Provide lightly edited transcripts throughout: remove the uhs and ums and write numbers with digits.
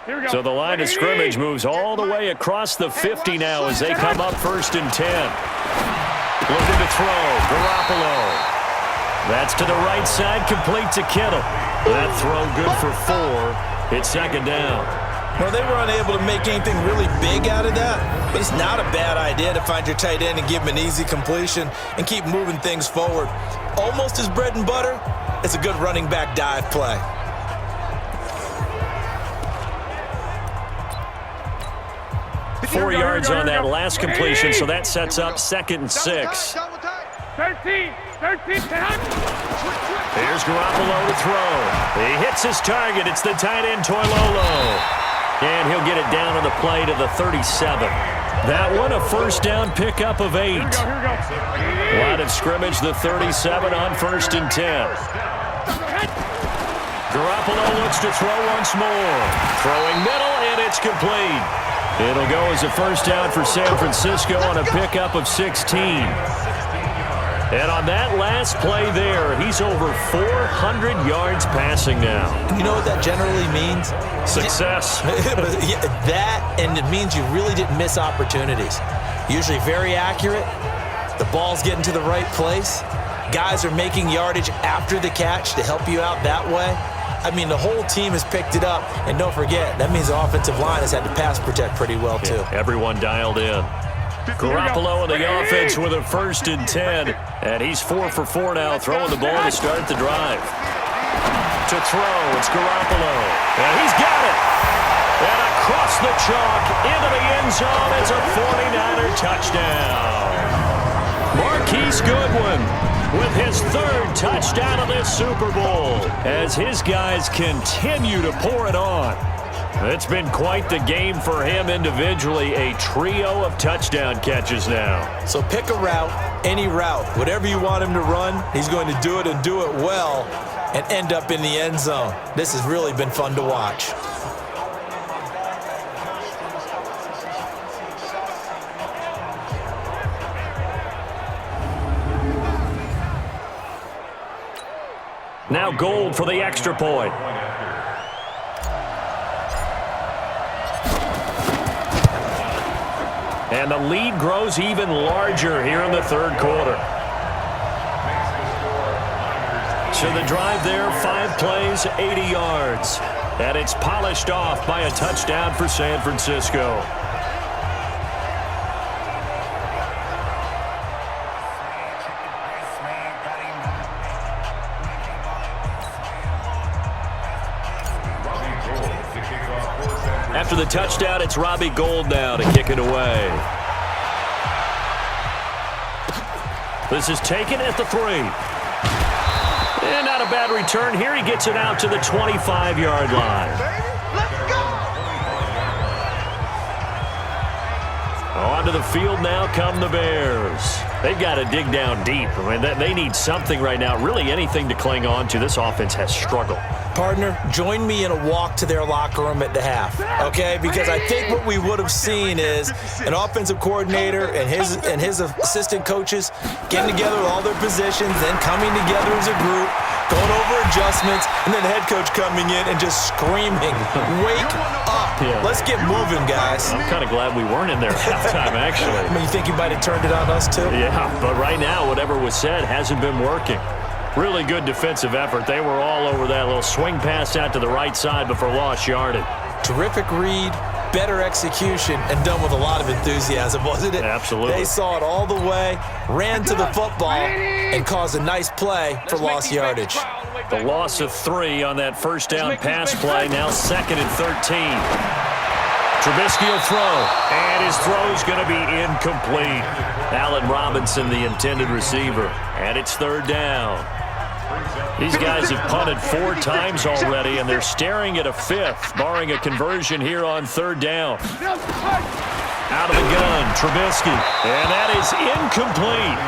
So the line of scrimmage moves all the way across the 50 now as they come up 1st and 10. Looking to throw. Garoppolo. That's to the right side, complete to Kittle. That throw good for 4. It's 2nd down. Well, they were unable to make anything really big out of that, but it's not a bad idea to find your tight end and give him an easy completion and keep moving things forward. Almost his bread and butter. It's a good running back dive play. Four yards on that last completion, so that sets up 2nd and 6. 13. Here's Garoppolo to throw. He hits his target. It's the tight end, Toilolo. And he'll get it down on the play to the 37. That one a 1st down pickup of 8. Line of scrimmage, the 37 on 1st and 10. Garoppolo looks to throw once more. Throwing middle, and it's complete. It'll go as a 1st down for San Francisco on a pickup of 16. And on that last play there, he's over 400 yards passing now. You know what that generally means? Success. That, and it means you really didn't miss opportunities. Usually very accurate. The ball's getting to the right place. Guys are making yardage after the catch to help you out that way. I mean, the whole team has picked it up. And don't forget, that means the offensive line has had to pass protect pretty well, too. Yeah, everyone dialed in. Garoppolo in the offense with a 1st and 10. And he's 4 for 4 now, throwing the ball to start the drive. To throw, it's Garoppolo. And he's got it. And across the chalk, into the end zone, it's a 49er touchdown. Marquise Goodwin with his 3rd touchdown of this Super Bowl as his guys continue to pour it on. It's been quite the game for him individually, a trio of touchdown catches now. So pick a route, any route, whatever you want him to run, he's going to do it and do it well and end up in the end zone. This has really been fun to watch. Now Gold for the extra point. And the lead grows even larger here in the 3rd quarter. So the drive there, 5 plays, 80 yards. And it's polished off by a touchdown for San Francisco. After the touchdown, it's Robbie Gould now to kick it away. This is taken at the 3. And not a bad return here. He gets it out to the 25-yard line. Onto the field now come the Bears. They've got to dig down deep. I mean, they need something right now, really anything to cling on to. This offense has struggled. Partner, join me in a walk to their locker room at the half, okay? Because I think what we would have seen is an offensive coordinator and his assistant coaches getting together with all their positions, then coming together as a group, going over adjustments, and then the head coach coming in and just screaming, "Wake up. Yeah. Let's get moving, guys." I'm kind of glad we weren't in there at halftime, actually. I mean, you think you might have turned it on us, too? Yeah, but right now, whatever was said hasn't been working. Really good defensive effort. They were all over that little swing pass out to the right side before lost yardage. Terrific read, better execution, and done with a lot of enthusiasm, wasn't it? Absolutely. They saw it all the way, ran to the football, and caused a nice play for lost yardage. The loss of 3 on that 1st down pass play, now 2nd and 13. Trubisky will throw, and his throw's going to be incomplete. Allen Robinson, the intended receiver, and it's 3rd down. These guys have punted 4 times already, and they're staring at a 5th, barring a conversion here on 3rd down. Out of the gun, Trubisky, and that is incomplete.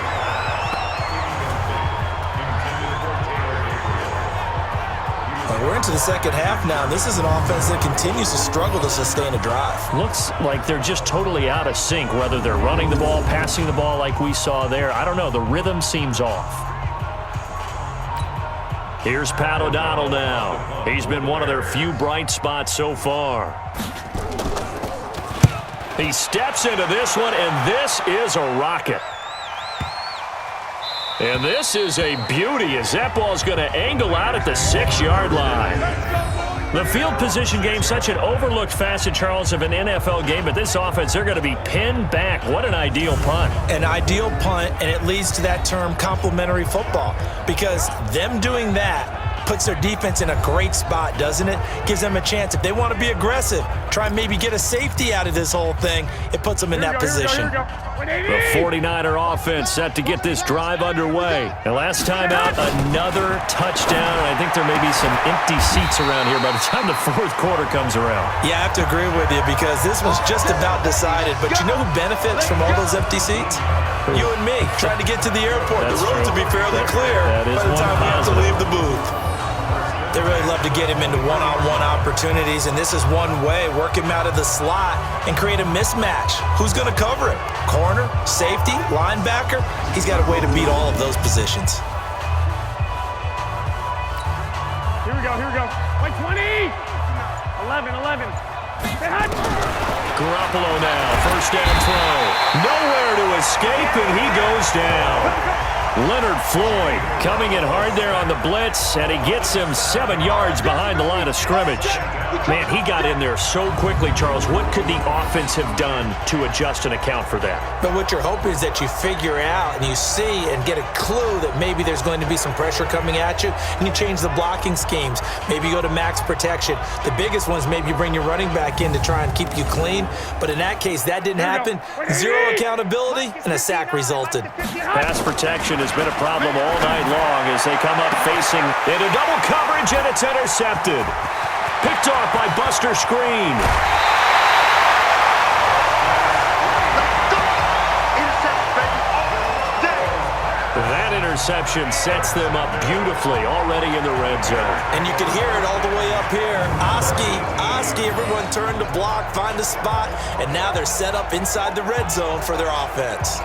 We're into the 2nd half now. This is an offense that continues to struggle to sustain a drive. Looks like they're just totally out of sync, whether they're running the ball, passing the ball like we saw there. I don't know. The rhythm seems off. Here's Pat O'Donnell now. He's been one of their few bright spots so far. He steps into this one, and this is a rocket. And this is a beauty as that ball is going to angle out at the 6-yard line. The field position game, such an overlooked facet, Charles, of an NFL game, but this offense, they're going to be pinned back. What an ideal punt. An ideal punt, and it leads to that term complementary football, because them doing that puts their defense in a great spot, doesn't it? Gives them a chance. If they want to be aggressive, try and maybe get a safety out of this whole thing, it puts them in that position. The 49er offense set to get this drive underway. And last time out, another touchdown. I think there may be some empty seats around here by the time the fourth quarter comes around. Yeah, I have to agree with you because this was just about decided. But you know who benefits from all those empty seats? You and me, trying to get to the airport. The roads will be fairly clear by the time we have to leave the booth. They really love to get him into one-on-one opportunities, and this is one way, work him out of the slot and create a mismatch. Who's going to cover him? Corner, safety, linebacker? He's got a way to beat all of those positions. Here we go. 20! 11. Garoppolo now, first down throw. Nowhere to escape, and he goes down. Leonard Floyd coming in hard there on the blitz, and he gets him 7 yards behind the line of scrimmage. Man, he got in there so quickly, Charles. What could the offense have done to adjust and account for that? But what you're hoping is that you figure out and you see and get a clue that maybe there's going to be some pressure coming at you, and you change the blocking schemes. Maybe you go to max protection. The biggest one is maybe you bring your running back in to try and keep you clean. But in that case, that didn't happen. Zero accountability, and a sack resulted. Pass protection has been a problem all night long as they come up facing into double coverage, and it's intercepted. Picked off by Buster Screen. That interception sets them up beautifully already in the red zone. And you can hear it all the way up here. Oski, everyone turned to block, find a spot, and now they're set up inside the red zone for their offense.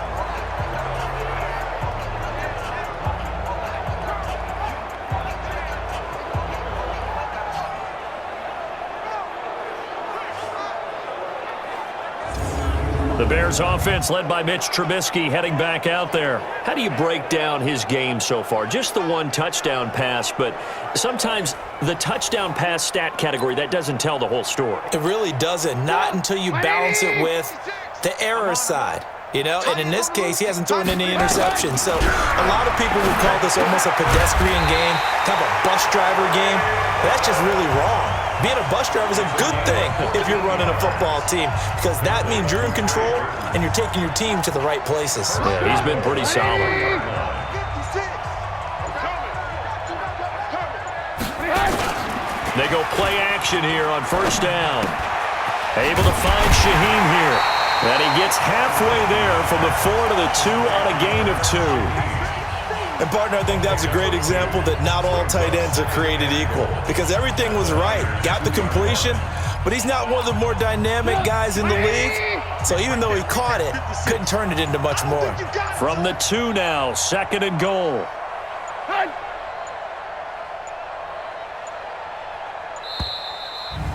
The Bears offense led by Mitch Trubisky heading back out there. How do you break down his game so far? Just the one touchdown pass, but sometimes the touchdown pass stat category, that doesn't tell the whole story. It really doesn't, not until you balance it with the error side. You know, and in this case, he hasn't thrown any interceptions. So a lot of people would call this almost a pedestrian game, kind of a bus driver game. That's just really wrong. Being a bus driver is a good thing if you're running a football team, because that means you're in control and you're taking your team to the right places. Yeah, he's been pretty solid. They go play action here on first down. Able to find Shaheem here. And he gets halfway there from the 4 to the 2 on a gain of 2. And, partner, I think that's a great example that not all tight ends are created equal, because everything was right. Got the completion, but he's not one of the more dynamic guys in the league. So even though he caught it, couldn't turn it into much more. From the 2 now, second and goal.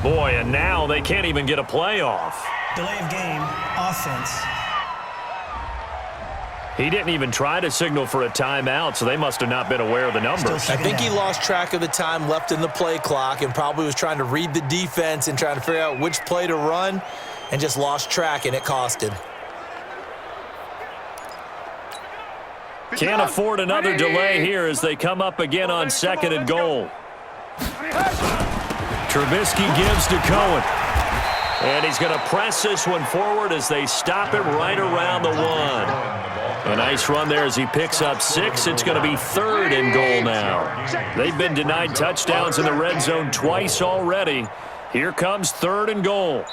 Boy, and now they can't even get a play off. Delay of game, offense. He didn't even try to signal for a timeout, so they must have not been aware of the numbers. I think he lost track of the time left in the play clock and probably was trying to read the defense and trying to figure out which play to run and just lost track, and it cost him. Can't afford another delay here as they come up again on second and goal. Trubisky gives to Cohen. And he's going to press this one forward as they stop it right around the 1. A nice run there as he picks up 6. It's going to be third and goal now. They've been denied touchdowns in the red zone twice already. Here comes third and goal.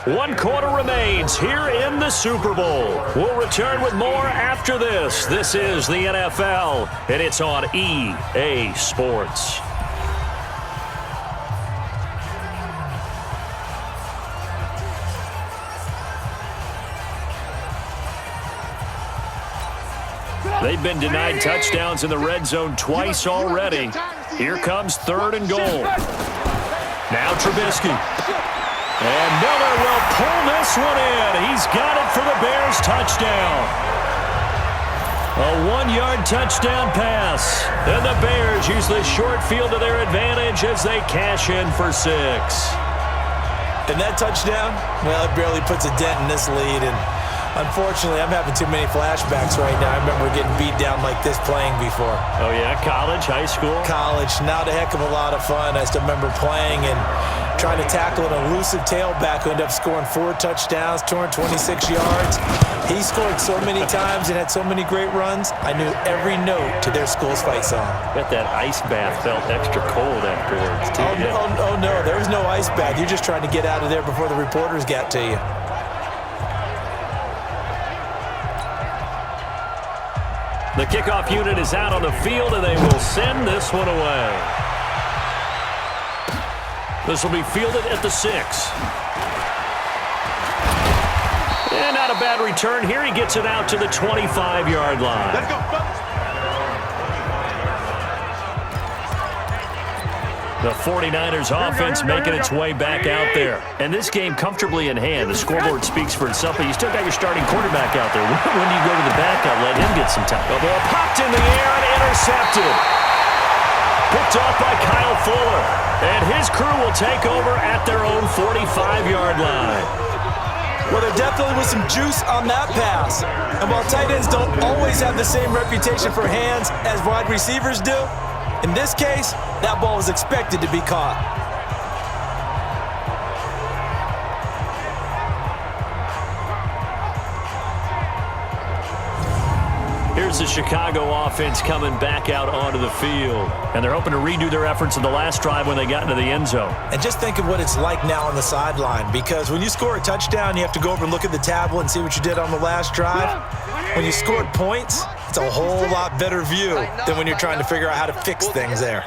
1 quarter remains here in the Super Bowl. We'll return with more after this. This is the NFL, and it's on EA Sports. They've been denied touchdowns in the red zone twice already. Here comes 3rd and goal. Now Trubisky. And Miller will pull this one in. He's got it for the Bears touchdown. A 1-yard touchdown pass. And the Bears use the short field to their advantage as they cash in for 6. And that touchdown, well, it barely puts a dent in this lead. And unfortunately, I'm having too many flashbacks right now. I remember getting beat down like this playing before. Oh, yeah? College, high school? College. Not a heck of a lot of fun. I still remember playing and trying to tackle an elusive tailback who ended up scoring 4 touchdowns, 226 yards. He scored so many times and had so many great runs, I knew every note to their school's fight song. Bet that ice bath felt extra cold afterwards, too. Oh, no, there was no ice bath. You're just trying to get out of there before the reporters got to you. The kickoff unit is out on the field, and they will send this one away. This will be fielded at the 6. And not a bad return here. He gets it out to the 25-yard line. Let's go, fellas. The 49ers offense making its way back out there. And this game comfortably in hand. The scoreboard speaks for itself, but you still got your starting quarterback out there. When do you go to the backup? Let him get some time. The ball popped in the air and intercepted. Picked off by Kyle Fuller. And his crew will take over at their own 45-yard line. Well, there definitely was some juice on that pass. And while tight ends don't always have the same reputation for hands as wide receivers do, in this case, that ball was expected to be caught. Here's the Chicago offense coming back out onto the field. And they're hoping to redo their efforts in the last drive when they got into the end zone. And just think of what it's like now on the sideline, because when you score a touchdown, you have to go over and look at the tablet and see what you did on the last drive. When you scored points, it's a whole lot better view than when you're trying to figure out how to fix things there.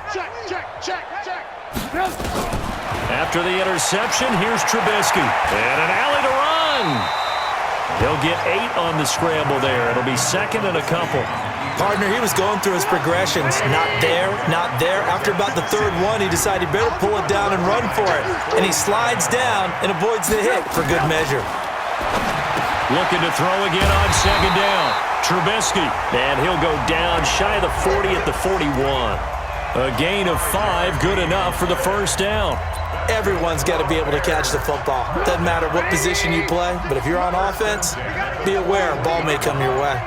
After the interception, here's Trubisky. And an alley to run. He'll get 8 on the scramble there. It'll be 2nd and a couple. Partner, he was going through his progressions. Not there, not there. After about the 3rd one, he decided he better pull it down and run for it. And he slides down and avoids the hit for good measure. Looking to throw again on 2nd down. Trubisky. And he'll go down shy of the 40 at the 41. A gain of 5, good enough for the 1st down. Everyone's got to be able to catch the football. Doesn't matter what position you play, but if you're on offense, be aware a ball may come your way.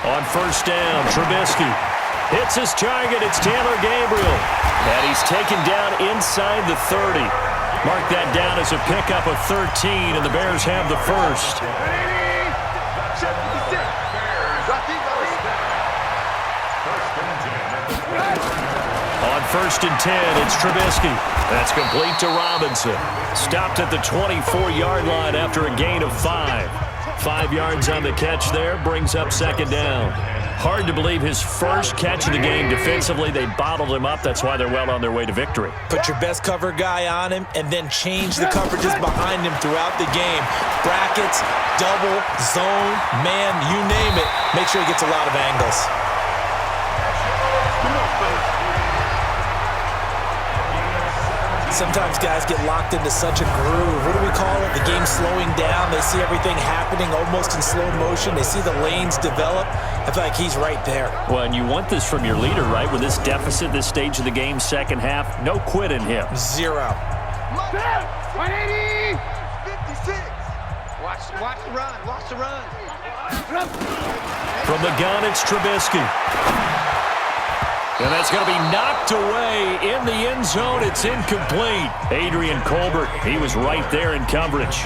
On 1st down, Trubisky hits his target. It's Taylor Gabriel. And he's taken down inside the 30. Mark that down as a pickup of 13, and the Bears have the 1st. On 1st and 10, it's Trubisky. That's complete to Robinson. Stopped at the 24-yard line after a gain of 5. 5 yards on the catch there, brings up 2nd down. Hard to believe his first catch of the game defensively. They bottled him up. That's why they're well on their way to victory. Put your best cover guy on him and then change the coverages behind him throughout the game. Brackets, double, zone, man, you name it. Make sure he gets a lot of angles. Sometimes guys get locked into such a groove. What do we call it? The game slowing down. They see everything happening almost in slow motion. They see the lanes develop. I feel like he's right there. Well, and you want this from your leader, right? With this deficit, this stage of the game, 2nd half, no quit in him. 0. 180! 56. Watch the run. Watch the run. From the gun, it's Trubisky. And that's going to be knocked away in the end zone. It's incomplete. Adrian Colbert, he was right there in coverage.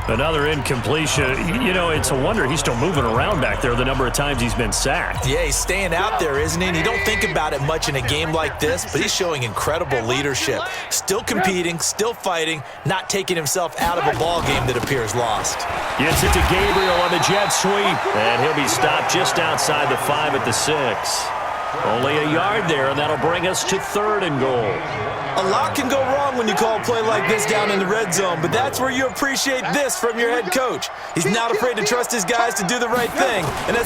Another incompletion. You know, it's a wonder he's still moving around back there the number of times he's been sacked. Yeah, he's staying out there, isn't he? And you don't think about it much in a game like this, but he's showing incredible leadership. Still competing, still fighting, not taking himself out of a ball game that appears lost. Gets it to Gabriel on the jet sweep. And he'll be stopped just outside the 5 at the 6. Only a yard there, and that'll bring us to 3rd and goal. A lot can go wrong when you call a play like this down in the red zone, but that's where you appreciate this from your head coach. He's not afraid to trust his guys to do the right thing. And